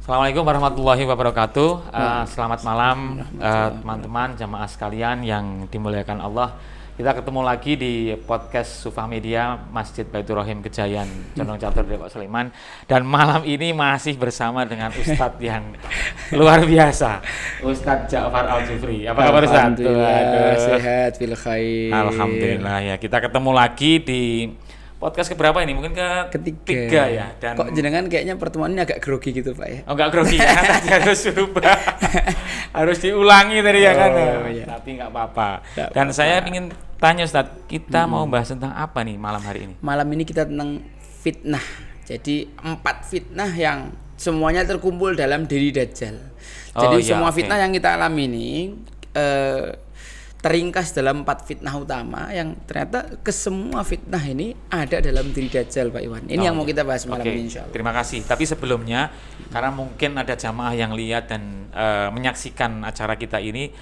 Assalamualaikum warahmatullahi wabarakatuh. Selamat malam teman-teman jamaah sekalian yang dimuliakan Allah. Kita ketemu lagi di podcast Sufah Media Masjid Baitur Rahim Kejayan Condong Catur Depok Sleman. Dan malam ini masih bersama dengan Ustadz yang luar biasa, Ustadz Ja'far Al-Jufri. Apa kabar Ustadz? Alhamdulillah sehat fil khair. Alhamdulillah ya. Kita ketemu lagi di podcast keberapa ini? Mungkin ketiga ya. Dan kok jenengan kayaknya pertemuan ini agak grogi gitu Pak ya? Oh enggak grogi ya, tadi harus berubah. Harus diulangi tadi ya kan. Iya. Tapi enggak apa-apa. Dan saya ingin tanya Ustadz, kita mau bahas tentang apa nih malam hari ini? Malam ini kita tentang fitnah. Jadi 4 fitnah yang semuanya terkumpul dalam diri Dajjal. Jadi semua fitnah yang kita alami ini teringkas dalam 4 fitnah utama yang ternyata kesemua fitnah ini ada dalam diri Dajjal Pak Iwan. Ini yang mau kita bahas malam ini insyaallah. Terima kasih. Tapi sebelumnya, karena mungkin ada jamaah yang lihat dan menyaksikan acara kita ini,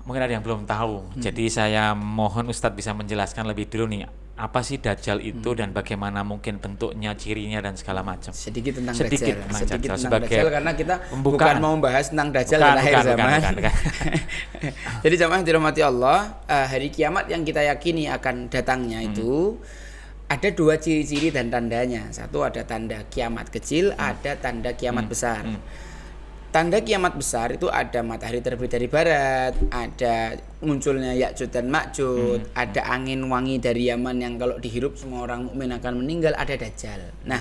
mungkin ada yang belum tahu. Jadi saya mohon Ustadz bisa menjelaskan lebih dulu nih, apa sih Dajjal itu dan bagaimana mungkin bentuknya, cirinya dan segala macam. Sedikit tentang Sedikit Dajjal sebagai Dajjal karena kita pembukaan. bukan mau membahas tentang Dajjal dan akhir zaman. Jadi jamaah dirahmati Allah, hari kiamat yang kita yakini akan datangnya itu ada 2 ciri-ciri dan tandanya. Satu ada tanda kiamat kecil, ada tanda kiamat besar. Tanda kiamat besar itu ada matahari terbit dari barat, ada munculnya Ya'juj dan Ma'juj, ada angin wangi dari Yaman yang kalau dihirup semua orang mukmin akan meninggal, ada Dajjal. Nah,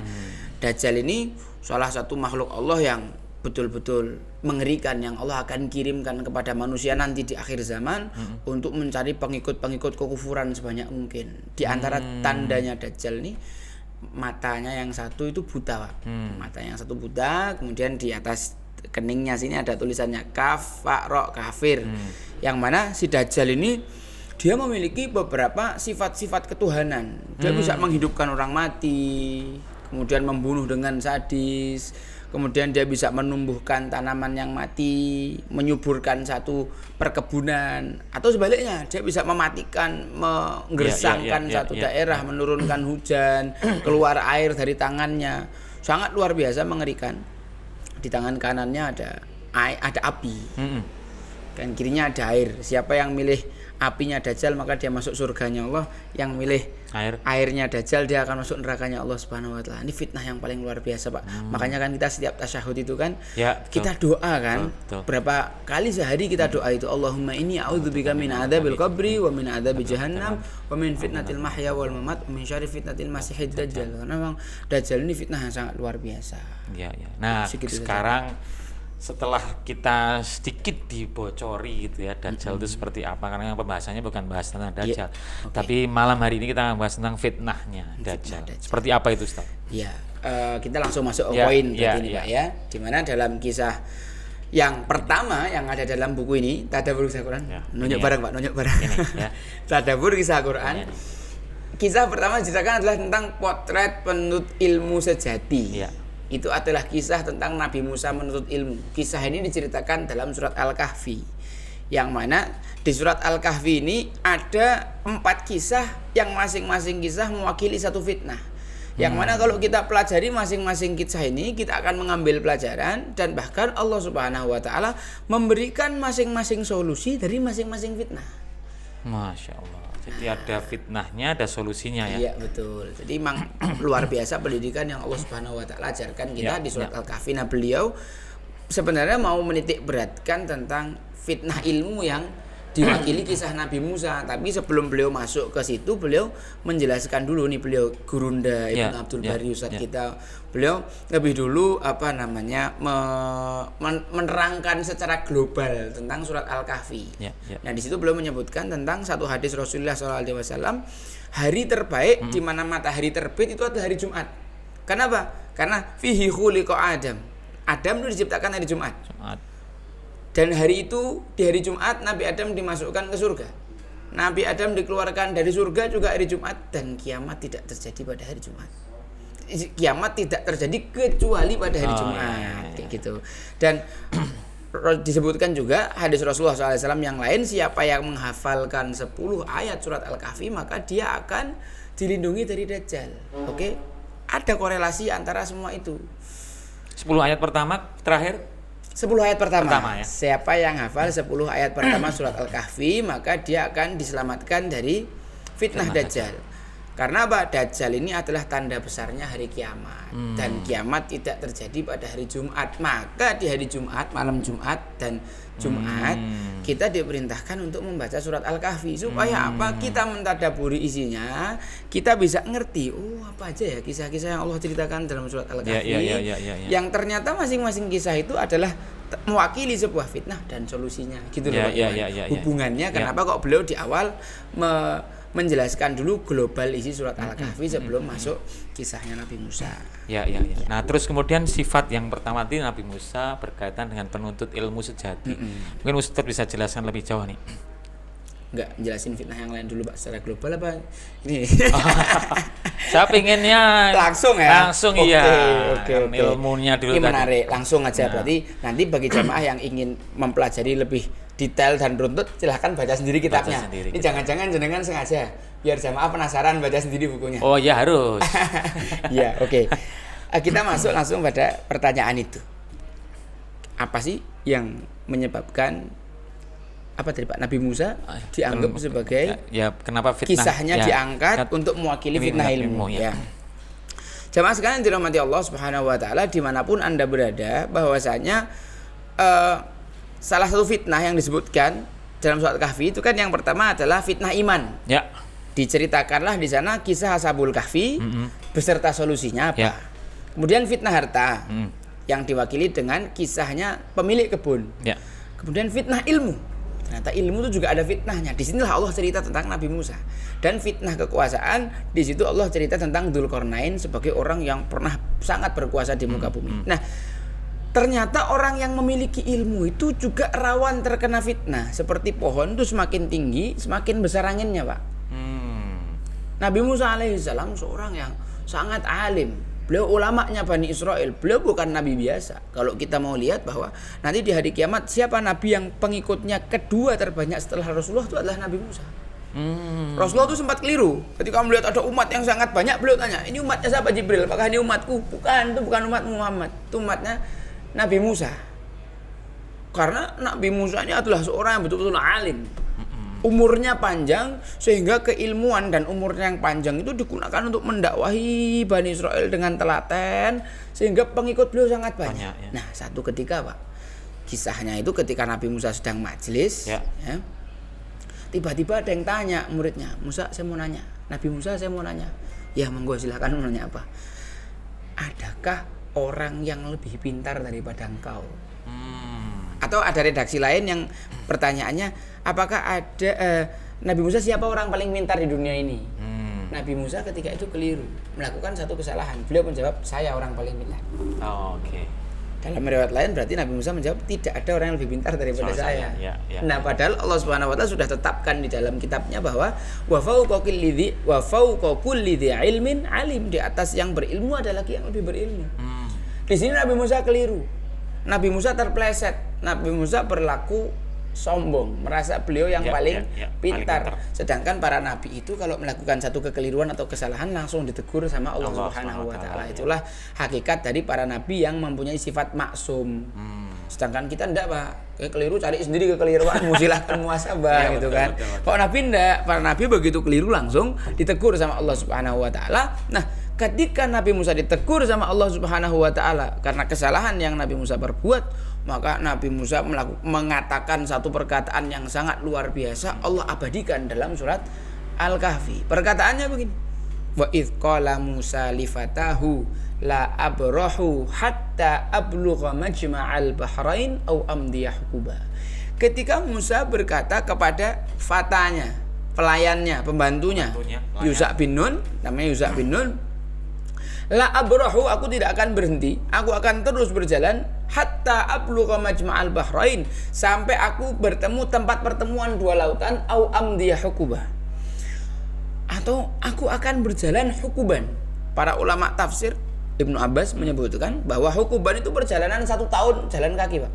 Dajjal ini salah satu makhluk Allah yang betul-betul mengerikan yang Allah akan kirimkan kepada manusia nanti di akhir zaman untuk mencari pengikut-pengikut kekufuran sebanyak mungkin. Di antara tandanya Dajjal ini matanya yang satu itu buta, Pak. Matanya yang satu buta, kemudian di atas keningnya sini ada tulisannya kaf fa ro kafir. Yang mana si Dajjal ini dia memiliki beberapa sifat-sifat ketuhanan. Dia bisa menghidupkan orang mati, kemudian membunuh dengan sadis, kemudian dia bisa menumbuhkan tanaman yang mati, menyuburkan satu perkebunan, atau sebaliknya dia bisa mematikan, menggersangkan satu daerah, menurunkan hujan, keluar air dari tangannya. Sangat luar biasa mengerikan. Di tangan kanannya ada api, dan kirinya ada air. Siapa yang milih apinya Dajjal maka dia masuk surganya Allah. Yang milih airnya Dajjal dia akan masuk nerakanya Allah Subhanahu wa taala. Ini fitnah yang paling luar biasa, Pak. Makanya kan kita setiap tasyahud itu kan kita doa kan. Berapa kali sehari kita doa itu, Allahumma inni a'udzubika min adzabil qabri wa min adzabi jahannam wa min fitnatil mahya wal mamat wa min syarri fitnatil masiihid dajjal. Karena memang Dajjal ini fitnah yang sangat luar biasa. Nah, sekarang setelah kita sedikit dibocori gitu ya Dajjal itu seperti apa, karena yang pembahasannya bukan bahas tentang Dajjal, tapi malam hari ini kita bahas tentang fitnahnya Dajjal. Seperti apa itu Ustaz? Ya, kita langsung masuk ke poin ini Pak ya. Dimana dalam kisah yang pertama yang ada dalam buku ini, Tadabbur Kisah Quran. Nunjuk bareng Pak, nunjuk bareng. Tadabbur Kisah Quran. Kisah pertama diceritakan adalah tentang potret penuntut ilmu sejati. Itu adalah kisah tentang Nabi Musa menuntut ilmu. Kisah ini diceritakan dalam surat Al-Kahfi, yang mana di surat Al-Kahfi ini ada 4 kisah yang masing-masing kisah mewakili satu fitnah. Yang mana kalau kita pelajari masing-masing kisah ini, kita akan mengambil pelajaran, dan bahkan Allah Subhanahu wa taala memberikan masing-masing solusi dari masing-masing fitnah. Masya Allah. Jadi ada fitnahnya, ada solusinya ya. Iya betul. Jadi memang luar biasa pendidikan yang Allah Subhanahu wa taala ajarkan kita di surat Al-Kahfi. Nah, beliau sebenarnya mau menitik beratkan tentang fitnah ilmu yang diwakili kisah Nabi Musa. Tapi sebelum beliau masuk ke situ, beliau menjelaskan dulu nih, beliau Gurunda Ibnu Abdul Bari Ustadz kita. Beliau lebih dulu menerangkan secara global tentang surat Al-Kahfi. Nah, di situ beliau menyebutkan tentang satu hadis Rasulullah SAW, hari terbaik di mana matahari terbit itu adalah hari Jumat. Kenapa? Karena fihi khuliqa Adam. Adam itu diciptakan hari Jumat. Dan hari itu, di hari Jumat, Nabi Adam dimasukkan ke surga. Nabi Adam dikeluarkan dari surga juga hari Jumat. Dan kiamat tidak terjadi pada hari Jumat. Kiamat tidak terjadi kecuali pada hari Jumat. Kayak gitu. Dan disebutkan juga hadis Rasulullah SAW yang lain, siapa yang menghafalkan 10 ayat surat Al-Kahfi, maka dia akan dilindungi dari Dajjal. Oke? Ada korelasi antara semua itu. 10 ayat pertama terakhir 10 ayat pertama ya. Siapa yang hafal 10 ayat pertama surat Al-Kahfi, maka dia akan diselamatkan dari fitnah Dajjal. Karena apa? Dajjal ini adalah tanda besarnya hari kiamat. Dan kiamat tidak terjadi pada hari Jumat. Maka di hari Jumat, malam Jumat dan Jumat, kita diperintahkan untuk membaca surat Al-Kahfi. Supaya apa? Kita mentadaburi isinya, kita bisa ngerti, oh apa aja ya kisah-kisah yang Allah ceritakan dalam surat Al-Kahfi. Yang ternyata masing-masing kisah itu adalah mewakili sebuah fitnah dan solusinya. Gitu loh. Hubungannya kenapa kok beliau di awal menjelaskan dulu global isi surat Al-Kahfi sebelum masuk kisahnya Nabi Musa. Nah, terus kemudian sifat yang pertama itu Nabi Musa berkaitan dengan penuntut ilmu sejati. Mungkin Ustaz bisa jelaskan lebih jauh nih. Enggak, jelasin fitnah yang lain dulu Pak, secara global apa? Ini. Saya pinginnya langsung ya. Langsung Oke. Ilmunya dulu. Ini menarik, langsung aja. Berarti nanti bagi jamaah yang ingin mempelajari lebih detail dan runtut, silahkan baca sendiri kitabnya. Ini jangan-jangan jenengan sengaja biar jamaah penasaran baca sendiri bukunya. Oh ya harus. Ya oke. Kita masuk langsung pada pertanyaan itu. Apa sih yang menyebabkan apa tadi Pak, Nabi Musa dianggap sebagai kenapa fitnah kisahnya diangkat untuk mewakili fitnah ilmu ya. Jamaah sekalian dirahmati Allah Subhanahu wa taala, dimanapun Anda berada, bahwasanya salah satu fitnah yang disebutkan dalam surat Kahfi itu kan yang pertama adalah fitnah iman. Ya. Diceritakanlah di sana kisah Ashabul Kahfi beserta solusinya apa. Kemudian fitnah harta yang diwakili dengan kisahnya pemilik kebun. Ya. Kemudian fitnah ilmu. Ternyata ilmu itu juga ada fitnahnya. Di sinilah Allah cerita tentang Nabi Musa. Dan fitnah kekuasaan, di situ Allah cerita tentang Dzulqarnain sebagai orang yang pernah sangat berkuasa di muka bumi. Nah, ternyata orang yang memiliki ilmu itu juga rawan terkena fitnah. Seperti pohon itu semakin tinggi, semakin besar anginnya, Pak. Nabi Musa alaihissalam seorang yang sangat alim. Beliau ulamanya Bani Israel. Beliau bukan nabi biasa. Kalau kita mau lihat bahwa nanti di hari kiamat siapa nabi yang pengikutnya kedua terbanyak setelah Rasulullah, itu adalah Nabi Musa. Rasulullah itu sempat keliru. Ketika melihat ada umat yang sangat banyak, beliau tanya, ini umatnya siapa Jibril? Apakah ini umatku? Bukan, itu bukan umat Muhammad. Itu umatnya Nabi Musa. Karena Nabi Musa ini adalah seorang yang betul-betul alim. Umurnya panjang, sehingga keilmuan dan umurnya yang panjang itu digunakan untuk mendakwahi Bani Israel dengan telaten, sehingga pengikut beliau sangat banyak. Ya. Nah, satu ketika Pak, kisahnya itu ketika Nabi Musa sedang majelis, tiba-tiba ada yang tanya muridnya, Musa saya mau nanya, Nabi Musa saya mau nanya. Ya monggo silakan, mau nanya apa? Adakah orang yang lebih pintar daripada engkau? Atau ada redaksi lain yang pertanyaannya, apakah ada Nabi Musa siapa orang paling pintar di dunia ini? Nabi Musa ketika itu keliru, melakukan satu kesalahan. Beliau menjawab, saya orang paling pintar. Dalam riwayat lain berarti Nabi Musa menjawab, tidak ada orang yang lebih pintar daripada saya. Nah, padahal Allah Subhanahu wa taala sudah tetapkan di dalam kitabnya bahwa wa fawqa kulli dzi ilmin alim, di atas yang berilmu ada lagi yang lebih berilmu. Di sini Nabi Musa keliru. Nabi Musa terpleset. Nabi Musa berlaku sombong, merasa beliau yang paling pintar. Sedangkan para nabi itu kalau melakukan satu kekeliruan atau kesalahan langsung ditegur sama Allah Subhanahu wa taala. Itulah hakikat dari para nabi yang mempunyai sifat maksum. Sedangkan kita enggak, Pak. Keliru cari sendiri kekeliruanmu, silahkan muhasabah gitu kan. Kalau nabi enggak, para nabi begitu keliru langsung ditegur sama Allah Subhanahu wa taala. Nah, ketika Nabi Musa ditegur sama Allah Subhanahu wa taala karena kesalahan yang Nabi Musa perbuat, maka Nabi Musa mengatakan satu perkataan yang sangat luar biasa, Allah abadikan dalam surat Al-Kahfi. Perkataannya begini. Wa idz qala Musa li fatahu la abrahu hatta ablugha majma'al bahrain aw amdiya hukuba. Ketika Musa berkata kepada fatanya, pelayannya, pembantunya, Yusha bin Nun, namanya Yusha bin Nun, la abrahu, aku tidak akan berhenti, aku akan terus berjalan hatta ablugha majma'al bahrain, sampai aku bertemu tempat pertemuan dua lautan, au amdiya hukuba, atau aku akan berjalan hukuban. Para ulama tafsir Ibnu Abbas menyebutkan bahwa hukuban itu perjalanan 1 tahun jalan kaki, Pak.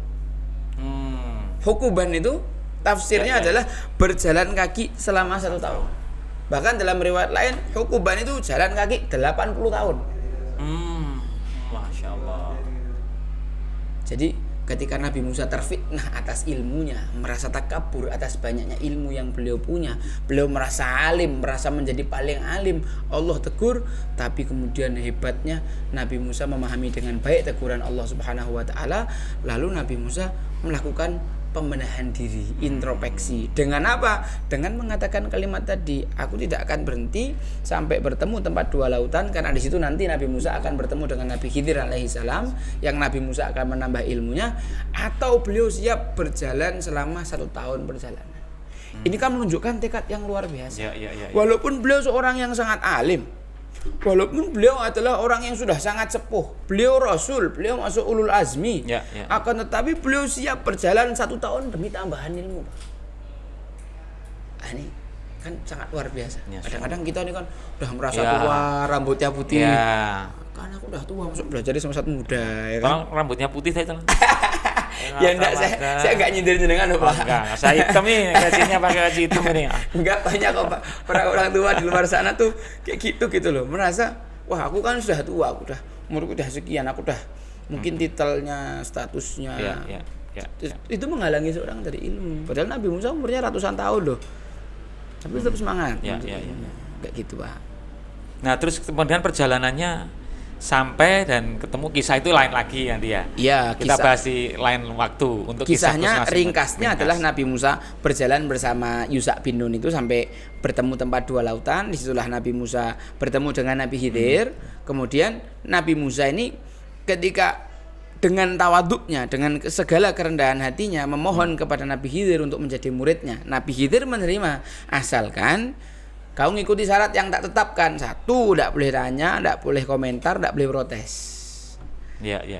Hukuban itu tafsirnya adalah berjalan kaki selama 1 tahun. Bahkan dalam riwayat lain Uqbah itu jalan kaki 80 tahun. Masya Allah. Jadi ketika Nabi Musa terfitnah atas ilmunya, merasa takabur atas banyaknya ilmu yang beliau punya, beliau merasa alim, merasa menjadi paling alim, Allah tegur. Tapi kemudian hebatnya Nabi Musa memahami dengan baik teguran Allah Subhanahu wa taala, lalu Nabi Musa melakukan pembenahan diri, introspeksi. Dengan apa? Dengan mengatakan kalimat tadi, aku tidak akan berhenti sampai bertemu tempat dua lautan, karena di situ nanti Nabi Musa akan bertemu dengan Nabi Khidir alaihissalam, yang Nabi Musa akan menambah ilmunya, atau beliau siap berjalan selama 1 tahun perjalanan. Ini kan menunjukkan tekad yang luar biasa. Walaupun beliau seorang yang sangat alim, walaupun beliau adalah orang yang sudah sangat sepuh, beliau Rasul, beliau masuk ulul azmi, akan tetapi beliau siap berjalan 1 tahun demi tambahan ilmu. Ini kan sangat luar biasa. Kadang-kadang kita ini kan udah merasa tua, rambutnya putih. Kan aku udah tua, masuk belajar sama saat muda. Ya kan? Rambutnya putih saya telan. Ya enggak, saya enggak nyindir-nyindir Pak. Enggak, saya hitam nih, gajinya pakai gaji hitam ini. Enggak, banyak kok Pak. Para orang tua di luar sana tuh kayak gitu loh. Merasa, wah aku kan sudah tua, aku udah umurku udah sekian, aku udah mungkin titelnya, statusnya. Itu menghalangi seorang dari ilmu. Padahal Nabi Musa umurnya ratusan tahun loh. Tapi tetap semangat. Kayak gitu Pak. Nah, terus kemudian perjalanannya sampai dan ketemu, kisah itu lain lagi nanti ya. Iya, kita bahas di lain waktu. Untuk kisahnya ringkasnya adalah Nabi Musa berjalan bersama Yusha bin Nun itu sampai bertemu tempat dua lautan. Disitulah Nabi Musa bertemu dengan Nabi Khidir. Kemudian Nabi Musa ini ketika dengan tawaduknya, dengan segala kerendahan hatinya memohon kepada Nabi Khidir untuk menjadi muridnya. Nabi Khidir menerima, asalkan kau ngikuti syarat yang tak tetapkan. 1, tidak boleh tanya, tidak boleh komentar, tidak boleh protes.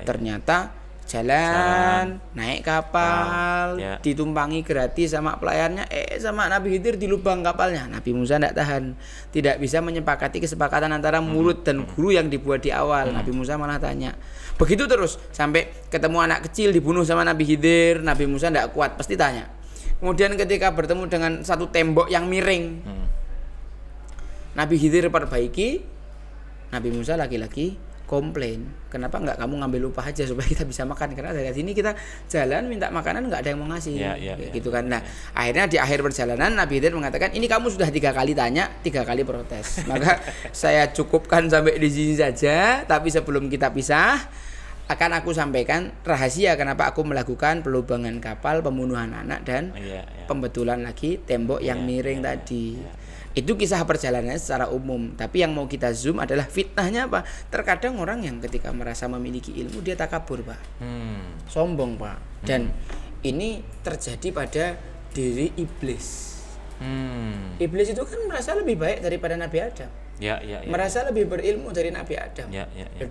Ternyata jalan, naik kapal, ditumpangi gratis sama pelayannya. Sama Nabi Khidir di lubang kapalnya. Nabi Musa tidak tahan, tidak bisa menyepakati kesepakatan antara murid dan guru yang dibuat di awal. Nabi Musa malah tanya. Begitu terus sampai ketemu anak kecil dibunuh sama Nabi Khidir. Nabi Musa tidak kuat, pasti tanya. Kemudian ketika bertemu dengan satu tembok yang miring, Nabi Khidir perbaiki, Nabi Musa lagi-lagi komplain, kenapa nggak kamu ngambil upah aja supaya kita bisa makan, karena dari sini kita jalan minta makanan nggak ada yang mau ngasih, gitu kan. Nah akhirnya di akhir perjalanan Nabi Khidir mengatakan, ini kamu sudah 3 kali tanya, 3 kali protes, maka saya cukupkan sampai di sini saja. Tapi sebelum kita pisah, akan aku sampaikan rahasia kenapa aku melakukan pelubangan kapal, pembunuhan anak, dan pembetulan lagi tembok yang miring tadi. Itu kisah perjalanannya secara umum. Tapi yang mau kita zoom adalah fitnahnya apa? Terkadang orang yang ketika merasa memiliki ilmu dia takabur Pak, sombong Pak. Dan ini terjadi pada diri iblis. Iblis itu kan merasa lebih baik daripada Nabi Adam. Merasa lebih berilmu dari Nabi Adam.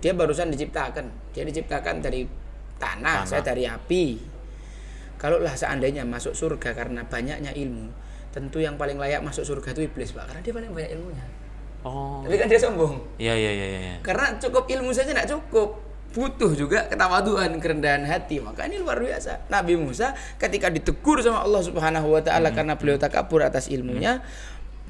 Dia barusan diciptakan. Dia diciptakan dari tanah. Saya dari api. Kalaulah seandainya masuk surga karena banyaknya ilmu, tentu yang paling layak masuk surga itu iblis Pak, karena dia paling banyak ilmunya. Tapi kan dia sombong. Karena cukup ilmu saja tidak cukup, butuh juga ketawaduan, kerendahan hati. Maka ini luar biasa. Nabi Musa ketika ditegur sama Allah Subhanahu wa taala karena beliau takabur atas ilmunya,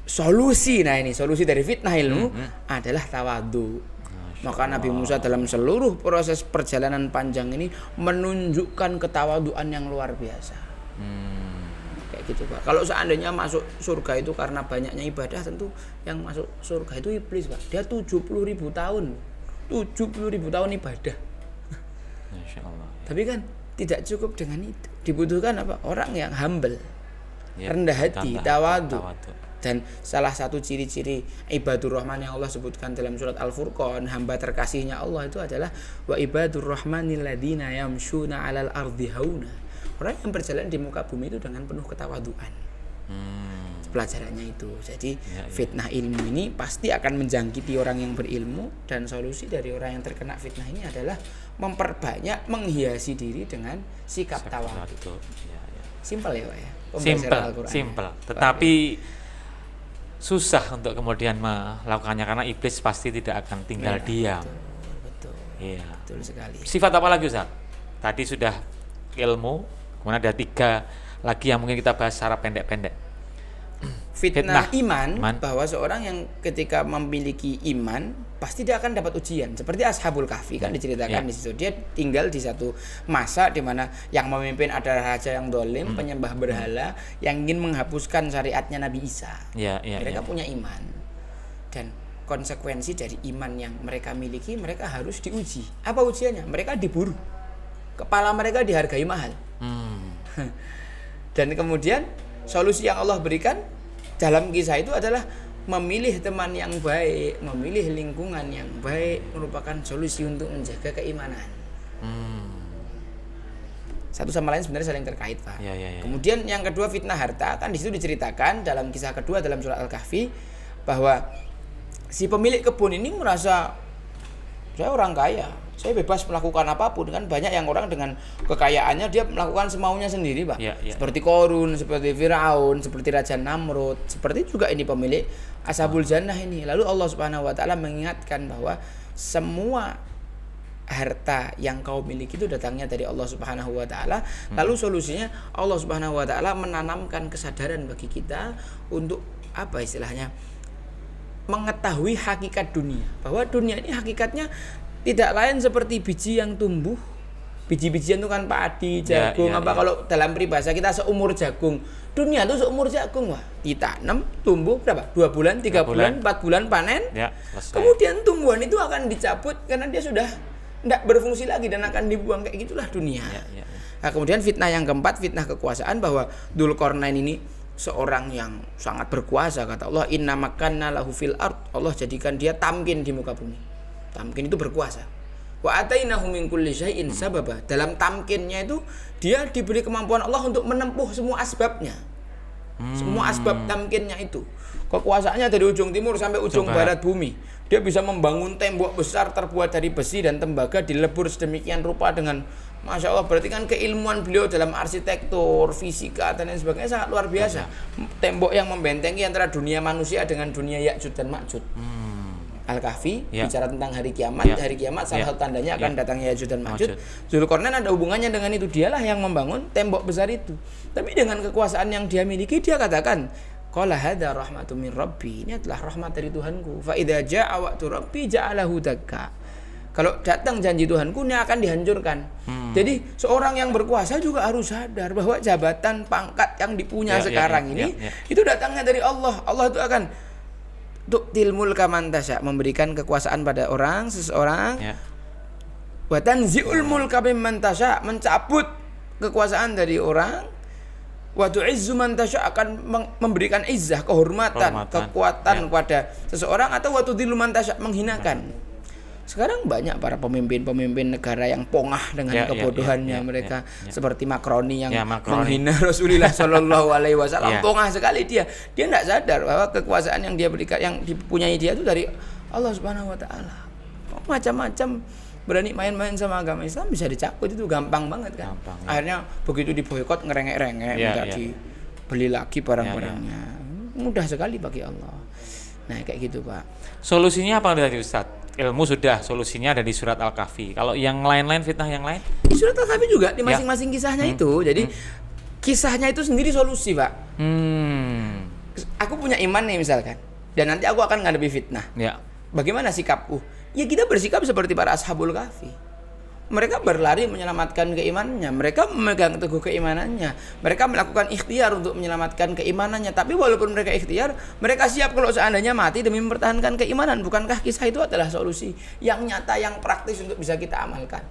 solusi dari fitnah ilmu adalah tawadu. Maka Nabi Musa dalam seluruh proses perjalanan panjang ini menunjukkan ketawaduan yang luar biasa. Gitu Pak. Kalau seandainya masuk surga itu karena banyaknya ibadah, tentu yang masuk surga itu iblis Pak. Dia 70.000 tahun. 70.000 tahun ibadah. Masya Allah. Tapi kan tidak cukup dengan itu. Dibutuhkan apa? Orang yang humble, rendah hati, tawadu. Dan salah satu ciri-ciri ibadur rahman yang Allah sebutkan dalam surat Al-Furqan, hamba terkasihnya Allah itu adalah wa ibadur rahmanil ladina yamshuna 'alal ardi hauna. Orang yang berjalan di muka bumi itu dengan penuh ketawaduan. Pelajarannya itu. Jadi fitnah ilmu ini pasti akan menjangkiti orang yang berilmu, dan solusi dari orang yang terkena fitnah ini adalah memperbanyak menghiasi diri dengan sikap tawadu. Simpel ya Pak ya. Simpel. Tetapi susah untuk kemudian melakukannya karena iblis pasti tidak akan tinggal diam. Betul sekali. Sifat apa lagi Ustaz? Tadi sudah ilmu. Kemudian ada 3 lagi yang mungkin kita bahas secara pendek-pendek. fitnah iman, bahwa seorang yang ketika memiliki iman pasti dia akan dapat ujian. Seperti Ashabul Kahfi kan diceritakan di situ. Dia tinggal di satu masa di mana yang memimpin adalah raja yang dolim, penyembah berhala yang ingin menghapuskan syariatnya Nabi Isa. Mereka punya iman, dan konsekuensi dari iman yang mereka miliki, mereka harus diuji. Apa ujiannya? Mereka diburu, kepala mereka dihargai mahal. Dan kemudian solusi yang Allah berikan dalam kisah itu adalah memilih teman yang baik, memilih lingkungan yang baik merupakan solusi untuk menjaga keimanan. Satu sama lain sebenarnya saling terkait, Pak. Kemudian yang kedua, fitnah harta, kan di situ diceritakan dalam kisah kedua dalam surat Al-Kahfi bahwa si pemilik kebun ini merasa, saya orang kaya, saya bebas melakukan apapun. Kan banyak yang orang dengan kekayaannya dia melakukan semaunya sendiri, Pak. Seperti Qorun, seperti Firaun, seperti Raja Namrud, seperti juga ini pemilik Ashabul Jannah ini. Lalu Allah Subhanahu wa taala mengingatkan bahwa semua harta yang kau miliki itu datangnya dari Allah Subhanahu wa taala. Lalu solusinya Allah Subhanahu wa taala menanamkan kesadaran bagi kita untuk apa istilahnya? Mengetahui hakikat dunia, bahwa dunia ini hakikatnya tidak lain seperti biji yang tumbuh. Biji-bijian itu kan padi, jagung, kalau dalam peribahasa kita seumur jagung. Dunia itu seumur jagung, Wah. Ditanam, tumbuh berapa? 2 bulan, 3 bulan, 4 bulan panen. Kemudian tumbuhan itu akan dicabut karena dia sudah tidak berfungsi lagi dan akan dibuang. Kayak gitulah dunia. Nah, kemudian fitnah yang keempat, fitnah kekuasaan, bahwa Dzulqarnain ini seorang yang sangat berkuasa. Kata Allah, inna makanna lahu fil ard, Allah jadikan dia tamkin di muka bumi. Tamkin itu berkuasa. Wa atainahu min kulli syai'in sababa. Dalam tamkinnya itu dia diberi kemampuan Allah untuk menempuh semua asbabnya. Semua asbab tamkinnya itu. Kekuasaannya dari ujung timur sampai ujung barat bumi. Dia bisa membangun tembok besar terbuat dari besi dan tembaga, dilebur sedemikian rupa dengan, Masya Allah, berarti kan keilmuan beliau dalam arsitektur, fisika, dan lain sebagainya sangat luar biasa. Tembok yang membentengi antara dunia manusia dengan dunia Ya'juj dan Ma'juj. Al-Kahfi bicara tentang hari kiamat. Hari kiamat salah satu tandanya akan datangnya Ya'juj dan Ma'juj. Dzulqarnain ada hubungannya dengan itu. Dialah yang membangun tembok besar itu. Tapi dengan kekuasaan yang dia miliki, dia katakan, qala hadza rahmatun min rabbi, ini adalah rahmat dari Tuhanku. Fa idza jaa waqtu rabbi ja'alahu dakka. Kalau datang janji Tuhanku, ini akan dihancurkan. Jadi seorang yang berkuasa juga harus sadar bahwa jabatan pangkat yang dipunya sekarang ini itu datangnya dari Allah. Allah itu akan tu'til mulka man tasya, memberikan kekuasaan pada seseorang. Wa tanzi'ul mulka mimman tasya, mencabut kekuasaan dari orang. Wa tu'izzu man tasya, akan memberikan izzah, kehormatan, kekuatan kepada seseorang. Atau wa tudhillu man tasya, menghinakan. Sekarang banyak para pemimpin negara yang pongah dengan kebodohannya mereka, seperti Makroni yang menghina Rasulullah Shallallahu Alaihi Wasallam. Pongah sekali dia tidak sadar bahwa kekuasaan yang dia berikan, yang dipunyai dia itu dari Allah Subhanahu Wa Taala. Macam-macam berani main-main sama agama Islam bisa dicabut, itu gampang banget kan. Akhirnya begitu diboikot, ngerengek-rengek, minta dibeli lagi barang-barangnya. Mudah sekali bagi Allah. Nah kayak gitu, Pak. Solusinya apa dari Ustadz? Ilmu sudah, solusinya ada di surat Al-Kahfi. Kalau yang lain-lain, fitnah yang lain? Di surat Al-Kahfi juga, di masing-masing kisahnya itu. Jadi kisahnya itu sendiri solusi, Pak. Aku punya iman nih misalkan, dan nanti aku akan ngadepi fitnah. Bagaimana sikapku? Ya kita bersikap seperti para Ashabul Kahfi. Mereka berlari menyelamatkan keimanannya, mereka memegang teguh keimanannya, mereka melakukan ikhtiar untuk menyelamatkan keimanannya. Tapi walaupun mereka ikhtiar, mereka siap kalau seandainya mati demi mempertahankan keimanan. Bukankah kisah itu adalah solusi yang nyata, yang praktis untuk bisa kita amalkan?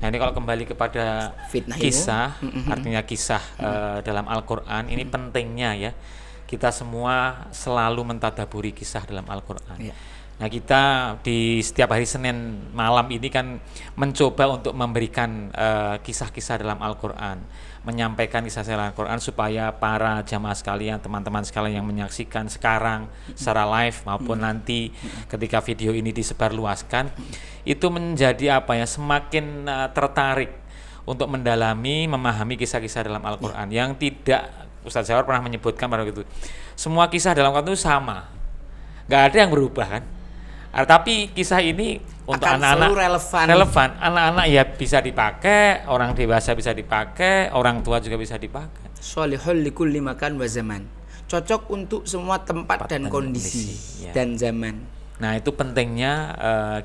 Nah ini kalau kembali kepada fitnah kisah, artinya kisah dalam Al-Quran, ini pentingnya ya kita semua selalu mentadaburi kisah dalam Al-Quran. Nah kita di setiap hari Senin malam ini kan mencoba untuk memberikan kisah-kisah dalam Al-Quran, menyampaikan kisah dalam Al-Quran supaya para jamaah sekalian, teman-teman sekalian yang menyaksikan sekarang secara live maupun nanti ketika video ini disebarluaskan, itu menjadi semakin tertarik untuk mendalami, memahami kisah-kisah dalam Al-Quran yang tidak, Ustaz Jawar pernah menyebutkan pada waktu itu, semua kisah dalam Al-Quran itu sama, nggak ada yang berubah kan. Tapi kisah ini untuk anak-anak relevan. Anak-anak ya bisa dipakai, orang dewasa bisa dipakai, orang tua juga bisa dipakai. sholihul likulli makan wa zaman. Cocok untuk semua tempat dan kondisi ya. dan zaman. Nah, itu pentingnya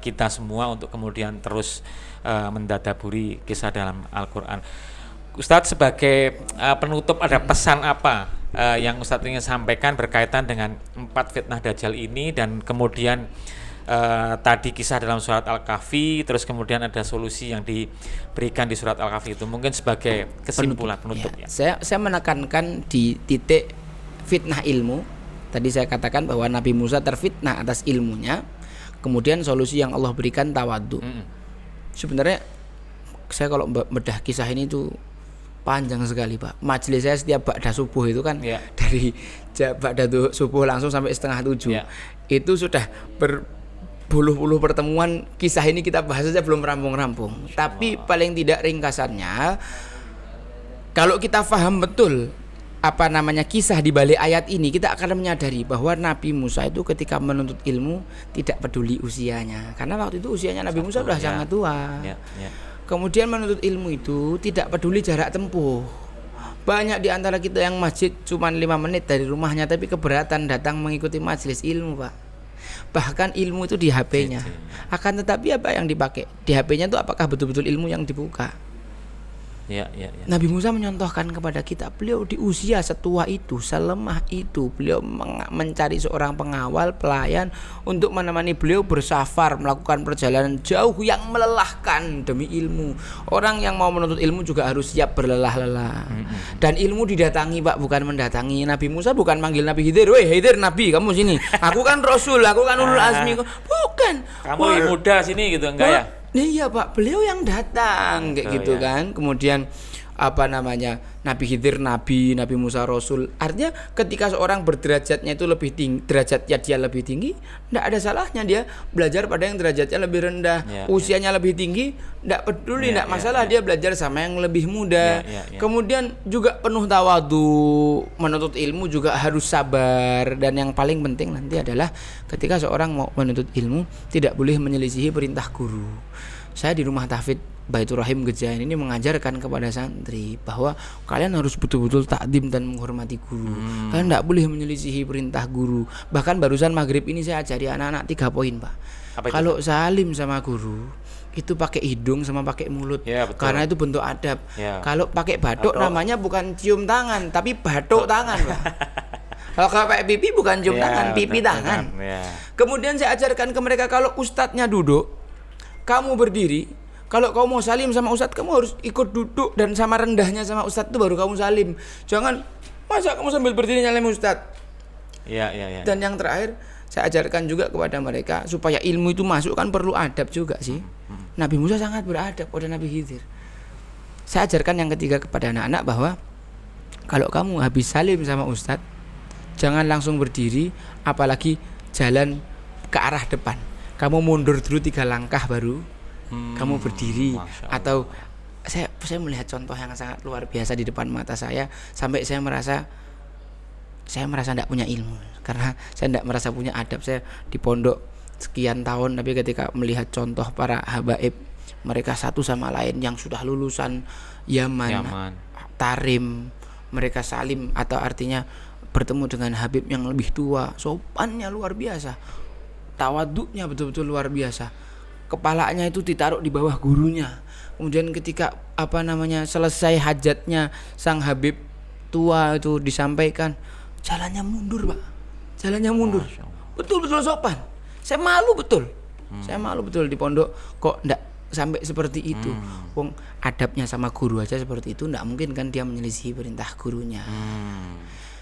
kita semua untuk kemudian terus mendadaburi kisah dalam Al-Qur'an. Ustadz, sebagai penutup, ada pesan apa yang Ustadz ingin sampaikan berkaitan dengan 4 fitnah Dajjal ini, dan kemudian tadi kisah dalam surat Al-Kahfi, terus kemudian ada solusi yang diberikan di surat Al-Kahfi itu, mungkin sebagai kesimpulan penutup ya. Saya menekankan di titik fitnah ilmu. Tadi saya katakan bahwa Nabi Musa terfitnah atas ilmunya, kemudian solusi yang Allah berikan tawadhu. Sebenarnya saya kalau bedah kisah ini tuh panjang sekali, Pak. Majelis saya setiap ba'da subuh itu kan dari ba'da subuh langsung sampai 6:30. Itu sudah berpuluh-puluh pertemuan, kisah ini kita bahas saja belum rampung-rampung. Tapi paling tidak ringkasannya, kalau kita paham betul kisah di balik ayat ini, kita akan menyadari bahwa Nabi Musa itu ketika menuntut ilmu tidak peduli usianya, karena waktu itu usianya Nabi Musa sudah sangat tua. Kemudian menuntut ilmu itu tidak peduli jarak tempuh. Banyak di antara kita yang masjid cuma 5 menit dari rumahnya, tapi keberatan datang mengikuti majelis ilmu, Pak. Bahkan ilmu itu di HP-nya. Akan tetapi apa yang dipakai di HP-nya itu, apakah betul-betul ilmu yang dibuka? Nabi Musa menyontohkan kepada kita, beliau di usia setua itu, selemah itu, beliau mencari seorang pengawal, pelayan untuk menemani beliau bersafar, melakukan perjalanan jauh yang melelahkan demi ilmu. Orang yang mau menuntut ilmu juga harus siap berlelah-lelah. Dan ilmu didatangi, Pak, bukan mendatangi. Nabi Musa bukan manggil Nabi Khidir, "Woi Khidir, Nabi kamu sini. Aku kan Rasul, aku kan ulul azmi." Bukan. Kamu muda sini gitu, enggak ya? Iya, Pak, beliau yang datang kayak gitu kan. Kemudian Nabi Khidir Nabi, Nabi Musa Rasul. Artinya ketika seorang berderajatnya itu lebih tinggi, derajatnya dia lebih tinggi, tidak ada salahnya dia belajar pada yang derajatnya lebih rendah. Usianya lebih tinggi, tidak peduli, tidak masalah dia belajar sama yang lebih muda. Kemudian juga penuh tawadhu, menuntut ilmu juga harus sabar. Dan yang paling penting nanti adalah ketika seorang mau menuntut ilmu tidak boleh menyelisihi perintah guru. Saya di rumah tahfidz Baitur Rahim Gejayan ini mengajarkan kepada santri bahwa kalian harus betul-betul takdim dan menghormati guru. Kalian tidak boleh menyelisihi perintah guru. Bahkan barusan maghrib ini saya ajari anak-anak 3 poin, Pak. Kalau salim sama guru itu pakai hidung sama pakai mulut, karena itu bentuk adab. Kalau pakai batuk namanya bukan cium tangan, tapi batuk tangan, Pak. Kalau pakai pipi bukan cium tangan, pipi tangan. Kemudian saya ajarkan ke mereka, kalau ustadznya duduk, kamu berdiri. Kalau kamu mau salim sama ustadz, kamu harus ikut duduk dan sama rendahnya sama ustadz itu baru kamu salim. Jangan masa kamu sambil berdiri nyalim ustadz. Dan yang terakhir saya ajarkan juga kepada mereka, supaya ilmu itu masuk kan perlu adab juga sih. Nabi Musa sangat beradab pada Nabi Khidir. Saya ajarkan yang ketiga kepada anak-anak bahwa kalau kamu habis salim sama ustadz, jangan langsung berdiri, apalagi jalan ke arah depan. Kamu mundur dulu 3 langkah baru kamu berdiri. Atau saya melihat contoh yang sangat luar biasa di depan mata saya, sampai saya merasa tidak punya ilmu, karena saya tidak merasa punya adab. Saya di pondok sekian tahun, tapi ketika melihat contoh para habaib, mereka satu sama lain yang sudah lulusan Yaman. Tarim, mereka salim, atau artinya bertemu dengan habib yang lebih tua, sopannya luar biasa, tawaduknya betul-betul luar biasa. Kepalanya itu ditaruh di bawah gurunya. Kemudian ketika selesai hajatnya sang habib tua itu disampaikan, jalannya mundur, Pak. Jalannya mundur. Betul-betul sopan. Saya malu betul. Saya malu betul di pondok kok enggak sampai seperti itu. Wong adabnya sama guru aja seperti itu, enggak mungkin kan dia menyelisihi perintah gurunya.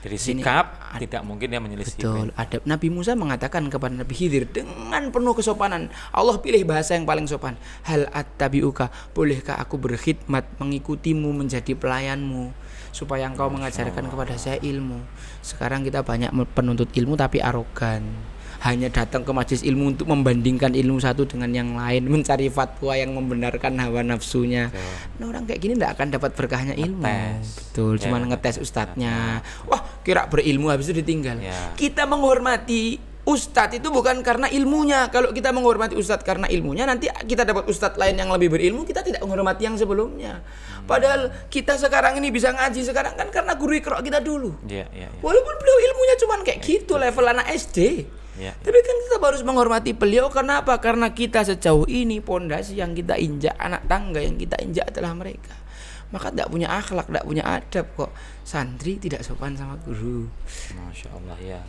Dari sikap tidak mungkin dia menyelisihi. Betul. Adab Nabi Musa mengatakan kepada Nabi Khidir dengan penuh kesopanan. Allah pilih bahasa yang paling sopan. Hal attabi'uka, bolehkah aku berkhidmat mengikutimu menjadi pelayanmu supaya engkau mengajarkan kepada saya ilmu. Sekarang kita banyak penuntut ilmu tapi arogan. Hanya datang ke majelis ilmu untuk membandingkan ilmu satu dengan yang lain, mencari fatwa yang membenarkan hawa nafsunya. Nah, orang kayak gini tidak akan dapat berkahnya ilmu. Betul, cuma ngetes ustadznya. Wah, kira berilmu habis itu ditinggal. Kita menghormati Ustadz itu bukan karena ilmunya. Kalau kita menghormati ustadz karena ilmunya, nanti kita dapat ustadz lain yang lebih berilmu, kita tidak menghormati yang sebelumnya. Padahal kita sekarang ini bisa ngaji sekarang kan karena guru Iqra kita dulu. Walaupun beliau ilmunya cuman kayak gitu, level anak SD. Tapi kan kita harus menghormati beliau. Kenapa? Karena kita sejauh ini pondasi yang kita injak, anak tangga yang kita injak adalah mereka. Maka tidak punya akhlak, tidak punya adab kok. Santri tidak sopan sama guru. Masya Allah ya.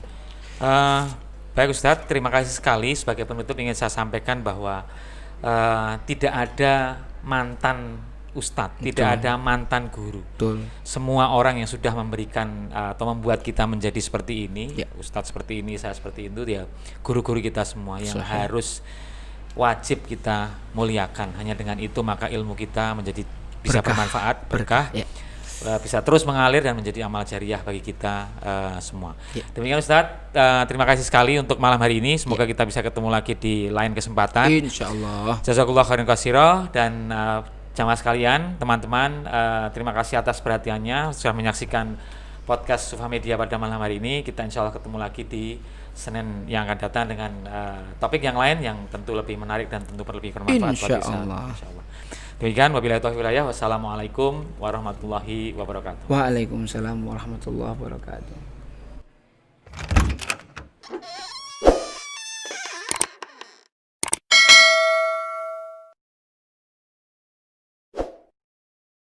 Baik Ustadz, terima kasih sekali. Sebagai penutup ingin saya sampaikan bahwa tidak ada mantan Ustadz, tidak ada mantan guru. Betul. Semua orang yang sudah memberikan atau membuat kita menjadi seperti ini, Ustadz seperti ini, saya seperti itu, ya guru-guru kita semua yang harus wajib kita muliakan. Hanya dengan itu maka ilmu kita menjadi bisa bermanfaat, berkah. Bisa terus mengalir dan menjadi amal jariah bagi kita semua. Demikian Ustadz, terima kasih sekali untuk malam hari ini. Semoga kita bisa ketemu lagi di lain kesempatan. Insyaallah. Jazakallah khairan katsira. Dan jamaah sekalian, teman-teman, terima kasih atas perhatiannya sudah menyaksikan podcast Sufa Media pada malam hari ini. Kita insya Allah ketemu lagi di Senin yang akan datang dengan topik yang lain yang tentu lebih menarik dan tentu lebih bermanfaat buat kita. Insyaallah. Demikian, wabillahi taufiq wal hidayah. Wassalamualaikum warahmatullahi wabarakatuh. Waalaikumsalam warahmatullahi wabarakatuh.